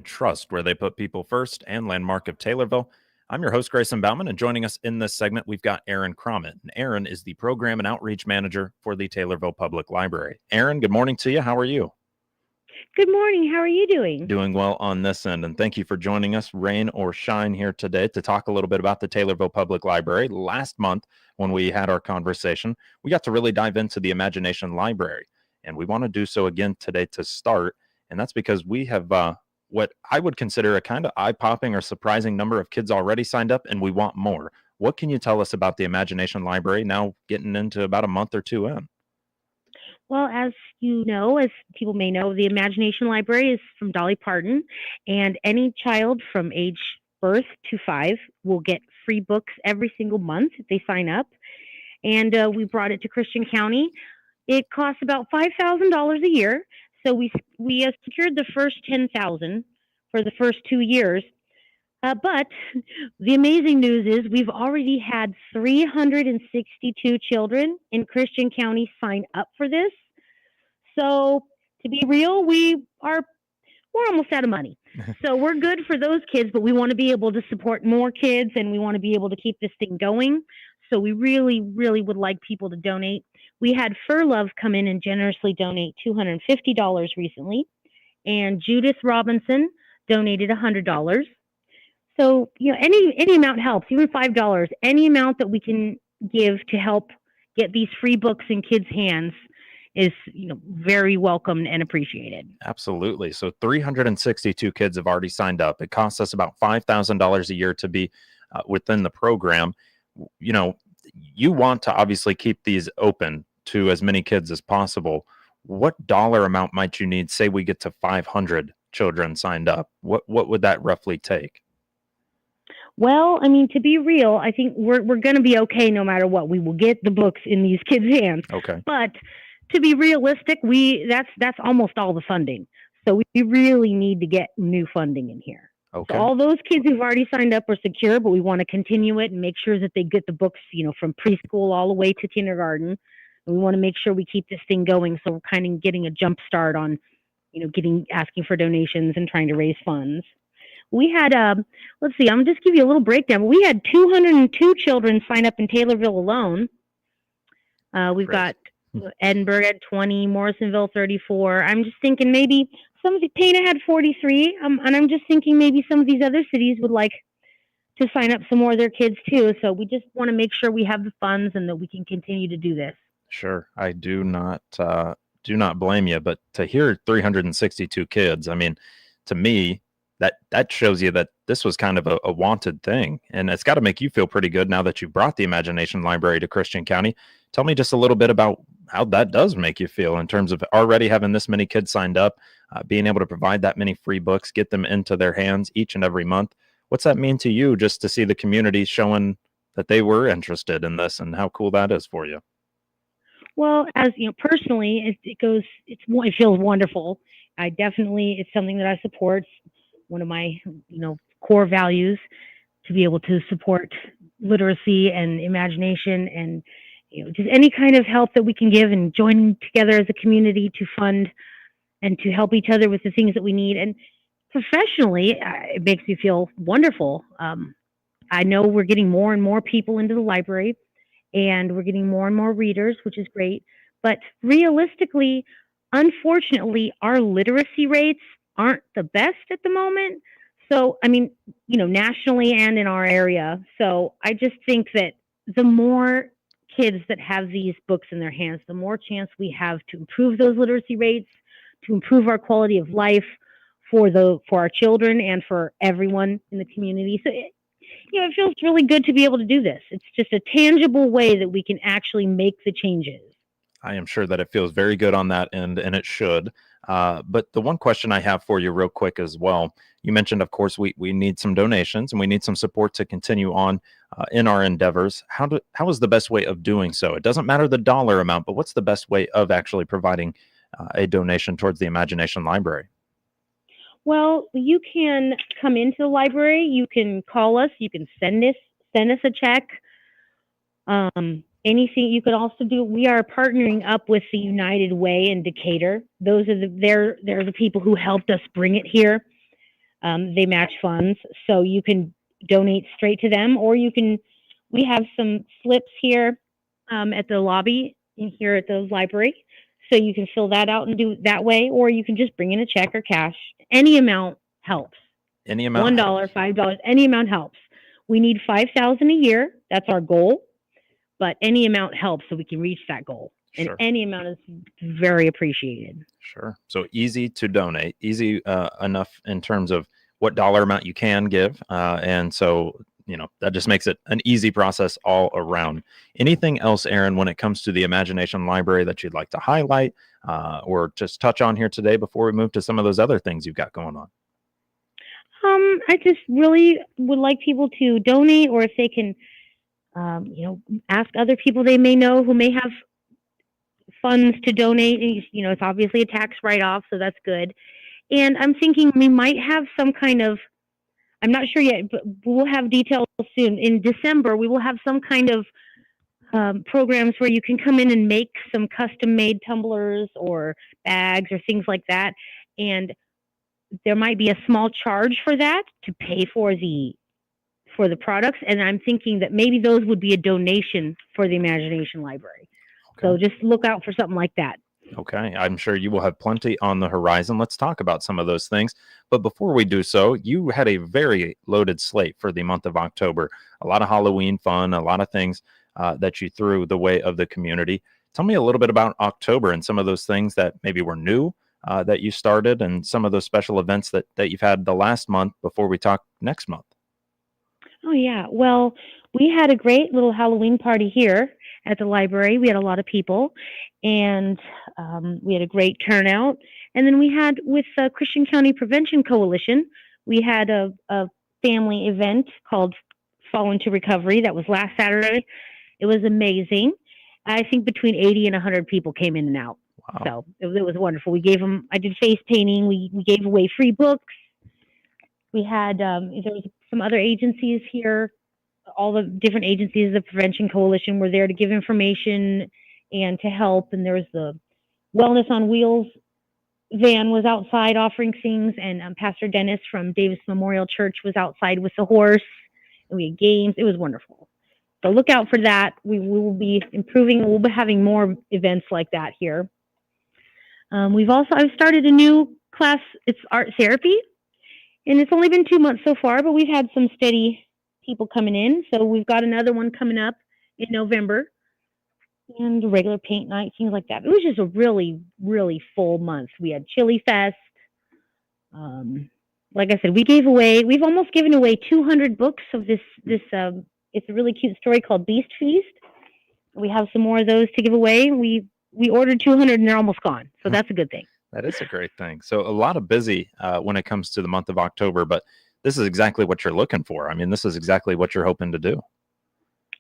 trust, where they put people first, and Landmark of Taylorville. I'm your host, Grayson Bauman, and joining us in this segment, we've got Aaron Cromit. And Aaron is the Program and Outreach Manager for the Taylorville Public Library. Aaron, good morning to you. How are you? Good morning. How are you doing? Doing well on this end, and thank you for joining us, rain or shine, here today to talk a little bit about the Taylorville Public Library. Last month, when we had our conversation, we got to really dive into the Imagination Library, and we want to do so again today to start, and that's because we have what I would consider a kind of eye-popping or surprising number of kids already signed up, and we want more. What can you tell us about the Imagination Library now getting into about a month or two in? Well, as you know, as people may know, the Imagination Library is from Dolly Parton, and any child from age birth to 5 will get free books every single month if they sign up. And we brought it to Christian County. It costs about $5,000 a year, so we secured the first $10,000 for the first 2 years. But the amazing news is we've already had 362 children in Christian County sign up for this. So to be real, we're almost out of money. So we're good for those kids, but we want to be able to support more kids, and we want to be able to keep this thing going. So we really, really would like people to donate. We had Fur Love come in and generously donate $250 recently, and Judith Robinson donated $100. So, any amount helps, even $5, any amount that we can give to help get these free books in kids' hands is, very welcomed and appreciated. Absolutely. So 362 kids have already signed up. It costs us about $5,000 a year to be within the program. You want to obviously keep these open to as many kids as possible. What dollar amount might you need? Say we get to 500 children signed up. What would that roughly take? Well, to be real, I think we're going to be okay no matter what. We will get the books in these kids' hands. Okay. But to be realistic, that's almost all the funding. So we really need to get new funding in here. Okay. So all those kids who've already signed up are secure, but we want to continue it and make sure that they get the books, from preschool all the way to kindergarten. And we want to make sure we keep this thing going. So we're kind of getting a jump start on, asking for donations and trying to raise funds. We had, let's see, I'm going to just give you a little breakdown. We had 202 children sign up in Taylorville alone. We've got Edinburgh at 20, Morrisonville 34. I'm just thinking maybe Pana had 43. And I'm just thinking maybe some of these other cities would like to sign up some more of their kids too. So we just want to make sure we have the funds and that we can continue to do this. Sure. I do not blame you, but to hear 362 kids, to me, that shows you that this was kind of a wanted thing, and it's got to make you feel pretty good now that you brought the Imagination Library to Christian County. Tell me just a little bit about how that does make you feel in terms of already having this many kids signed up, being able to provide that many free books, get them into their hands each and every month. What's that mean to you, just to see the community showing that they were interested in this, and how cool that is for you? Well, as personally, it feels wonderful. It's something that I support. One of my, core values, to be able to support literacy and imagination, and just any kind of help that we can give, and join together as a community to fund and to help each other with the things that we need. And professionally, it makes me feel wonderful. I know we're getting more and more people into the library, and we're getting more and more readers, which is great. But realistically, unfortunately, our literacy rates aren't the best at the moment. So, nationally and in our area. So I just think that the more kids that have these books in their hands, the more chance we have to improve those literacy rates, to improve our quality of life for our children and for everyone in the community. So it feels really good to be able to do this. It's just a tangible way that we can actually make the changes. I am sure that it feels very good on that end, and it should. But the one question I have for you real quick as well, you mentioned, of course, we need some donations and we need some support to continue on in our endeavors. How is the best way of doing so? It doesn't matter the dollar amount, but what's the best way of actually providing a donation towards the Imagination Library? Well, you can come into the library. You can call us. You can send us a check. Anything you could also do. We are partnering up with the United Way in Decatur. They're the people who helped us bring it here. They match funds, so you can donate straight to them, or you can. We have some slips here at the lobby in here at the library, so you can fill that out and do it that way, or you can just bring in a check or cash. Any amount helps. Any amount $1, helps. $5, any amount helps. We need 5,000 a year. That's our goal, but any amount helps so we can reach that goal. And Sure. any amount is very appreciated. Sure. So easy to donate, easy enough in terms of what dollar amount you can give. And so, that just makes it an easy process all around. Anything else, Aaron, when it comes to the Imagination Library that you'd like to highlight or just touch on here today before we move to some of those other things you've got going on? I just really would like people to donate, or if they can, ask other people they may know who may have funds to donate. It's obviously a tax write-off, so that's good. And I'm thinking we might have some kind of, I'm not sure yet, but we'll have details soon. In December, we will have some kind of programs where you can come in and make some custom-made tumblers or bags or things like that. And there might be a small charge for that to pay for the products. And I'm thinking that maybe those would be a donation for the Imagination Library. Okay. So just look out for something like that. Okay. I'm sure you will have plenty on the horizon. Let's talk about some of those things. But before we do so, you had a very loaded slate for the month of October. A lot of Halloween fun, a lot of things that you threw the way of the community. Tell me a little bit about October and some of those things that maybe were new that you started, and some of those special events that you've had the last month before we talk next month. Oh, yeah. Well, we had a great little Halloween party here at the library. We had a lot of people, and we had a great turnout. And then we had, with the Christian County Prevention Coalition, we had a family event called Fall into Recovery. That was last Saturday. It was amazing. I think between 80 and 100 people came in and out. Wow. So it was wonderful. We gave them, I did face painting. We gave away free books. We had, there was some other agencies here. All the different agencies of the Prevention Coalition were there to give information and to help. And there was the Wellness on Wheels van was outside offering things. And Pastor Dennis from Davis Memorial Church was outside with the horse. And we had games. It was wonderful. So look out for that. We will be improving. We'll be having more events like that here. I've started a new class. It's art therapy, and it's only been 2 months so far, but we've had some steady people coming in. So we've got another one coming up in November, and a regular paint night, things like that. It was just a really, really full month. We had Chili Fest. Like I said, we've almost given away 200 books of this. It's a really cute story called Beast Feast. We have some more of those to give away. We ordered 200 and they're almost gone. So that's a good thing. That is a great thing. So a lot of busy when it comes to the month of October, but this is exactly what you're looking for. I mean, this is exactly what you're hoping to do.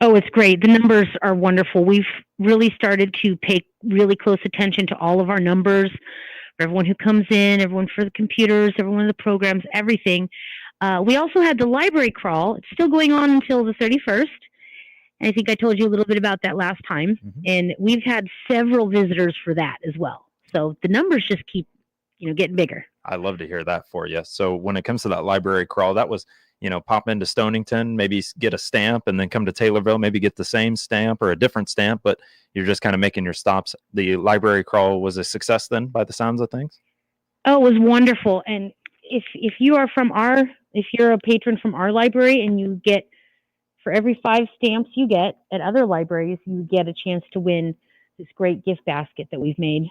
Oh, it's great. The numbers are wonderful. We've really started to pay really close attention to all of our numbers, for everyone who comes in, everyone for the computers, everyone in the programs, everything. We also had the library crawl. It's still going on until the 31st. I think I told you a little bit about that last time. Mm-hmm. And we've had several visitors for that as well. So the numbers just keep, getting bigger. I love to hear that for you. So when it comes to that library crawl, that was, pop into Stonington, maybe get a stamp, and then come to Taylorville, maybe get the same stamp or a different stamp, but you're just kind of making your stops. The library crawl was a success then, by the sounds of things? Oh, it was wonderful. And if you're a patron from our library, and you get, for every 5 stamps you get at other libraries, you get a chance to win this great gift basket that we've made.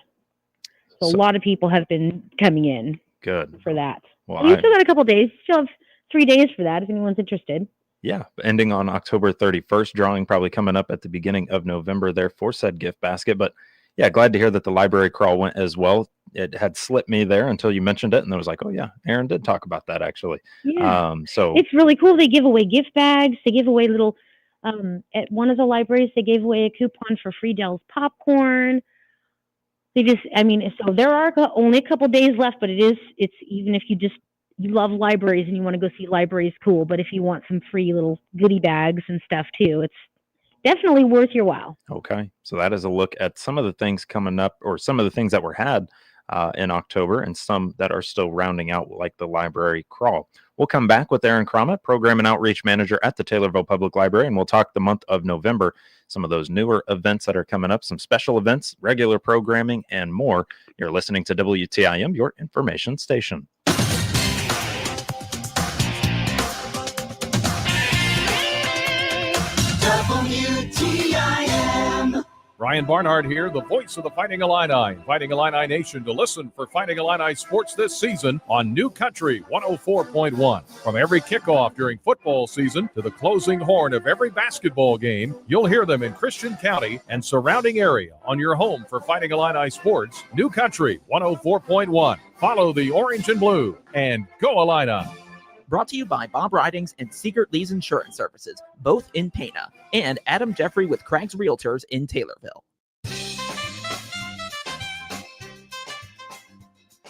So a lot of people have been coming in. Good. For that. Well, you still got a couple days. You still have 3 days for that if anyone's interested. Yeah, ending on October 31st, drawing probably coming up at the beginning of November there for said gift basket. But yeah, glad to hear that the library crawl went as well. It had slipped me there until you mentioned it, and I was like, oh yeah, Aaron did talk about that actually. Yeah. So it's really cool. They give away gift bags. They give away little, at one of the libraries, they gave away a coupon for free Dell's popcorn. So there are only a couple days left, but it's even if you love libraries and you want to go see libraries, cool. But if you want some free little goodie bags and stuff too, it's definitely worth your while. Okay. So that is a look at some of the things coming up, or some of the things that were had in October, and some that are still rounding out, like the library crawl. We'll come back with Aaron Cromit, Program and Outreach Manager at the Taylorville Public Library, and we'll talk the month of November, some of those newer events that are coming up, some special events, regular programming, and more. You're listening to WTIM, your information station. WTIM. Ryan Barnhart here, the voice of the Fighting Illini. Fighting Illini Nation to listen for Fighting Illini sports this season on New Country 104.1. From every kickoff during football season to the closing horn of every basketball game, you'll hear them in Christian County and surrounding area on your home for Fighting Illini sports, New Country 104.1. Follow the orange and blue and go Illini. Brought to you by Bob Ridings and Secret Lee's Insurance Services, both in Pana, and Adam Jeffrey with Craig's Realtors in Taylorville.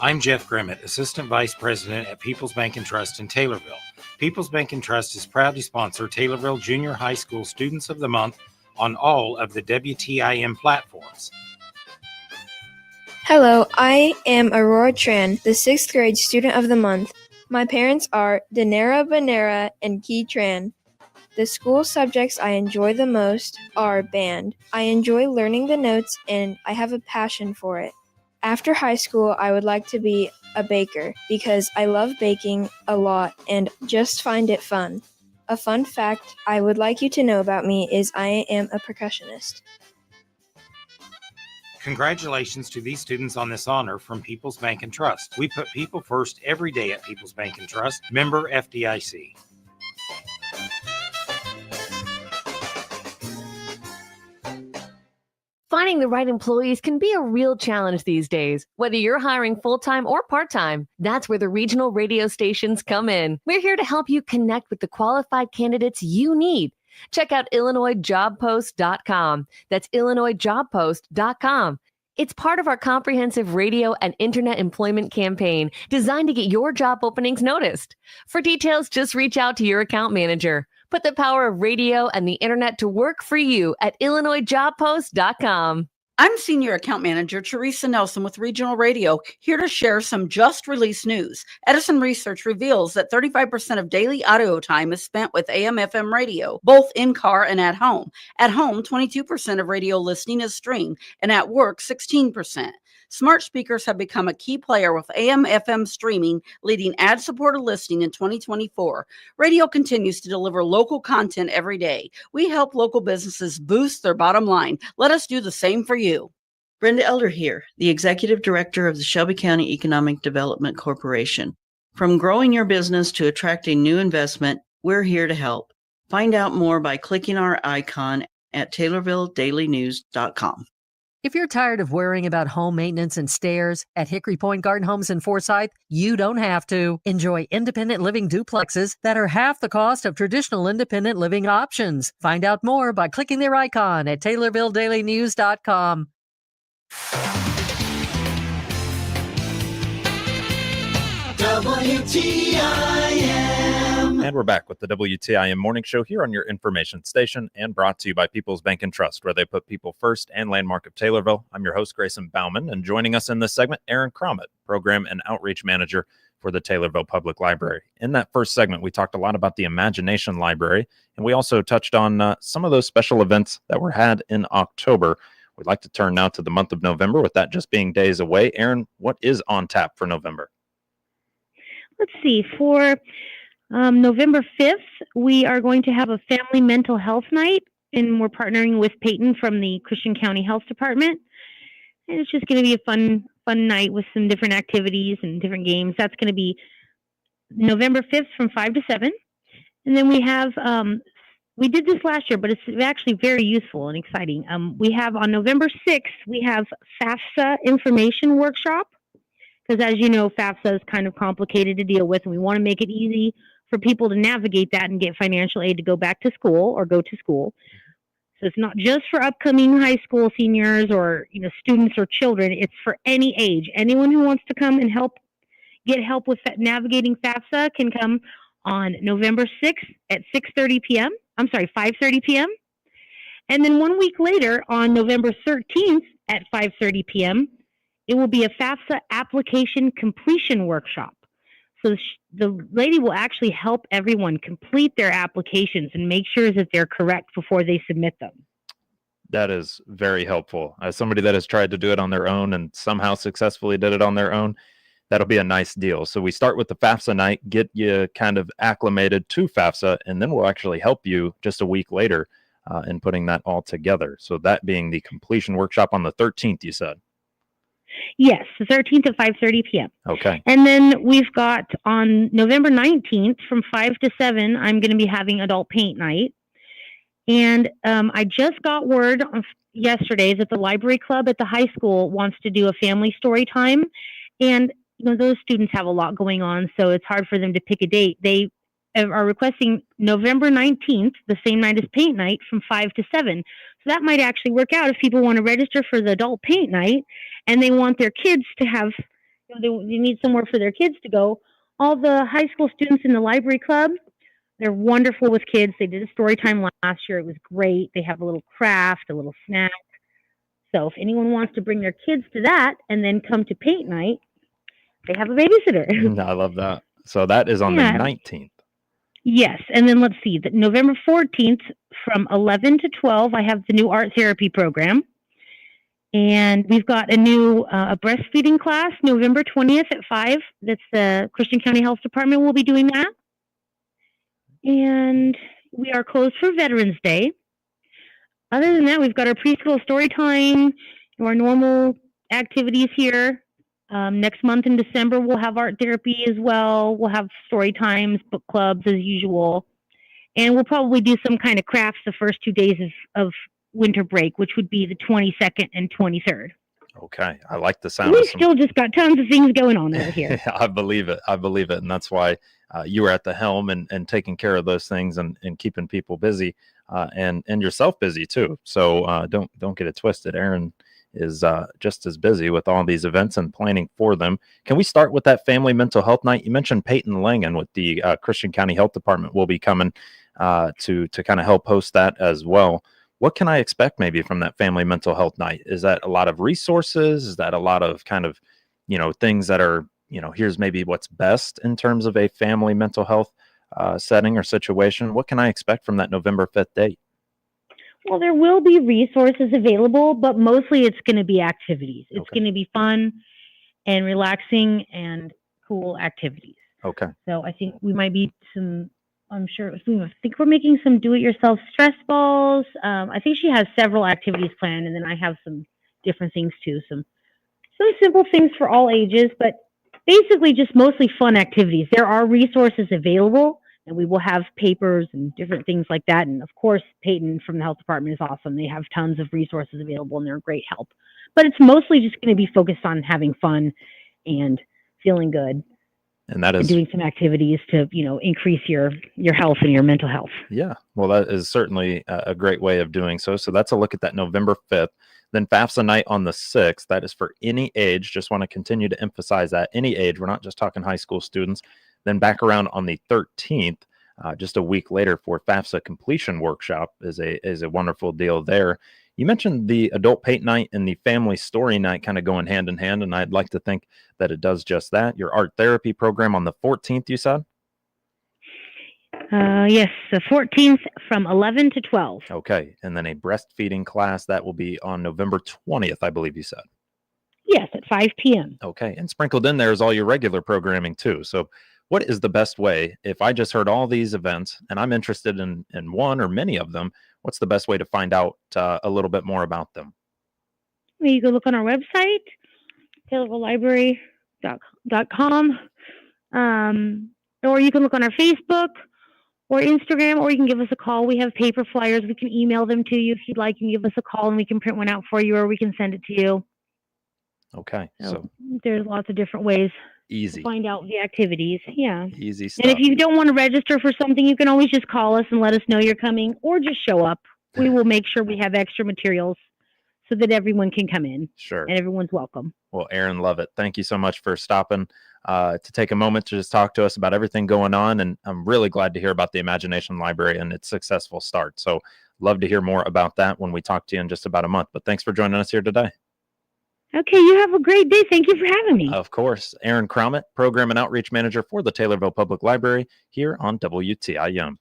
I'm Jeff Grimmett, Assistant Vice President at People's Bank and Trust in Taylorville. People's Bank and Trust is proud to sponsor Taylorville Junior High School Students of the Month on all of the WTIM platforms. Hello, I am Aurora Tran, the 6th grade Student of the Month. My parents are Danera Banera and Key Tran. The school subjects I enjoy the most are band. I enjoy learning the notes and I have a passion for it. After high school, I would like to be a baker because I love baking a lot and just find it fun. A fun fact I would like you to know about me is I am a percussionist. Congratulations to these students on this honor from People's Bank and Trust. We put people first every day at People's Bank and Trust. Member FDIC. Finding the right employees can be a real challenge these days, whether you're hiring full-time or part-time. That's where the regional radio stations come in. We're here to help you connect with the qualified candidates you need. Check out IllinoisJobPost.com. That's IllinoisJobPost.com. It's part of our comprehensive radio and internet employment campaign designed to get your job openings noticed. For details, just reach out to your account manager. Put the power of radio and the internet to work for you at IllinoisJobPost.com. I'm Senior Account Manager Teresa Nelson with Regional Radio, here to share some just-released news. Edison Research reveals that 35% of daily audio time is spent with AM/FM radio, both in-car and at home. At home, 22% of radio listening is streamed, and at work, 16%. Smart speakers have become a key player with AM/FM streaming, leading ad-supported listening in 2024. Radio continues to deliver local content every day. We help local businesses boost their bottom line. Let us do the same for you. Brenda Elder here, the Executive Director of the Shelby County Economic Development Corporation. From growing your business to attracting new investment, we're here to help. Find out more by clicking our icon at TaylorvilleDailyNews.com. If you're tired of worrying about home maintenance and stairs at Hickory Point Garden Homes in Forsyth, you don't have to. Enjoy independent living duplexes that are half the cost of traditional independent living options. Find out more by clicking their icon at TaylorvilleDailyNews.com. WTIM. And we're back with the WTIM Morning Show here on your information station and brought to you by People's Bank and Trust, where they put people first and Landmark of Taylorville. I'm your host, Grayson Bauman, and joining us in this segment, Aaron Cromit, Program and Outreach Manager for the Taylorville Public Library. In that first segment, we talked a lot about the Imagination Library, and we also touched on some of those special events that were had in October. We'd like to turn now to the month of November, with that just being days away. Aaron, what is on tap for November? Let's see. For November 5th, we are going to have a family mental health night, and we're partnering with Peyton from the Christian County Health Department. And it's just going to be a fun night with some different activities and different games. That's going to be November 5th from 5 to 7. And then we have, we did this last year, but it's actually very useful and exciting. We have on November 6th, we have FAFSA information workshop. Because as you know, FAFSA is kind of complicated to deal with, and we want to make it easy for people to navigate that and get financial aid to go back to school or go to school. So it's not just for upcoming high school seniors or students or children. It's for any age. Anyone who wants to come and get help with navigating FAFSA can come on November 6th at 5:30 p.m. And then 1 week later on November 13th at 5:30 p.m., it will be a FAFSA application completion workshop. So the lady will actually help everyone complete their applications and make sure that they're correct before they submit them. That is very helpful. As somebody that has tried to do it on their own and somehow successfully did it on their own, that'll be a nice deal. So we start with the FAFSA night, get you kind of acclimated to FAFSA, and then we'll actually help you just a week later in putting that all together. So that being the completion workshop on the 13th, you said? Yes, the 13th at 5:30 p.m. Okay. And then we've got on November 19th from 5 to 7, I'm going to be having adult paint night. And I just got word yesterday that the library club at the high school wants to do a family story time. And, those students have a lot going on, so it's hard for them to pick a date. They are requesting November 19th, the same night as paint night, from 5 to 7. So that might actually work out if people want to register for the adult paint night and they want their kids to have, they need somewhere for their kids to go. All the high school students in the library club, they're wonderful with kids. They did a story time last year. It was great. They have a little craft, a little snack. So if anyone wants to bring their kids to that and then come to paint night, they have a babysitter. I love that. So that is on the 19th. Yes. And then let's see, that November 14th from 11 to 12, I have the new art therapy program. And we've got a new a breastfeeding class, November 20th at 5. That's the Christian County Health Department will be doing that. And we are closed for Veterans Day. Other than that, we've got our preschool story time, our normal activities here. Next month in December, we'll have art therapy as well. We'll have story times, book clubs as usual. And we'll probably do some kind of crafts the first 2 days of winter break, which would be the 22nd and 23rd. Okay. I like the sound. We've still just got tons of things going on over here. I believe it. And that's why you were at the helm and taking care of those things and keeping people busy and yourself busy too. So don't get it twisted. Aaron is just as busy with all these events and planning for them. Can we start with that family mental health night? You mentioned Peyton Langan with the Christian County Health Department will be coming to kind of help host that as well. What can I expect maybe from that family mental health night? Is that a lot of resources? Is that a lot of kind of, things that are, here's maybe what's best in terms of a family mental health setting or situation? What can I expect from that November 5th date? Well, there will be resources available, but mostly it's going to be activities. It's going to be fun and relaxing and cool activities. Okay. So I think we might be I think we're making some do-it-yourself stress balls. I think she has several activities planned, and then I have some different things too. Some simple things for all ages, but basically just mostly fun activities. There are resources available, and we will have papers and different things like that. And of course, Peyton from the health department is awesome. They have tons of resources available, and they're a great help. But it's mostly just going to be focused on having fun and feeling good. And that is doing some activities to, increase your health and your mental health. Yeah. Well, that is certainly a great way of doing so. So that's a look at that November 5th. Then FAFSA night on the 6th. That is for any age. Just want to continue to emphasize that any age. We're not just talking high school students. Then back around on the 13th, just a week later for FAFSA completion workshop is a wonderful deal there. You mentioned the adult paint night and the family story night kind of going hand in hand, and I'd like to think that it does just that. Your art therapy program on the 14th, you said? Yes, the 14th from 11 to 12. Okay, and then a breastfeeding class that will be on November 20th, I believe you said. Yes, at 5 p.m. Okay, and sprinkled in there is all your regular programming too. So what is the best way, if I just heard all these events and I'm interested in one or many of them, what's the best way to find out a little bit more about them? You can look on our website, taylorvillelibrary.com, or you can look on our Facebook or Instagram, or you can give us a call. We have paper flyers. We can email them to you if you'd like. You can give us a call and we can print one out for you, or we can send it to you. Okay. So there's lots of different ways easy to find out the activities. Yeah. Easy stuff. And if you don't want to register for something, you can always just call us and let us know you're coming, or just show up. We will make sure we have extra materials so that everyone can come in. Sure. And everyone's welcome. Well, Aaron, love it. Thank you so much for stopping to take a moment to just talk to us about everything going on. And I'm really glad to hear about the Imagination Library and its successful start. So love to hear more about that when we talk to you in just about a month. But thanks for joining us here today. Okay, you have a great day. Thank you for having me. Of course. Aaron Cromit, Program and Outreach Manager for the Taylorville Public Library here on WTIM.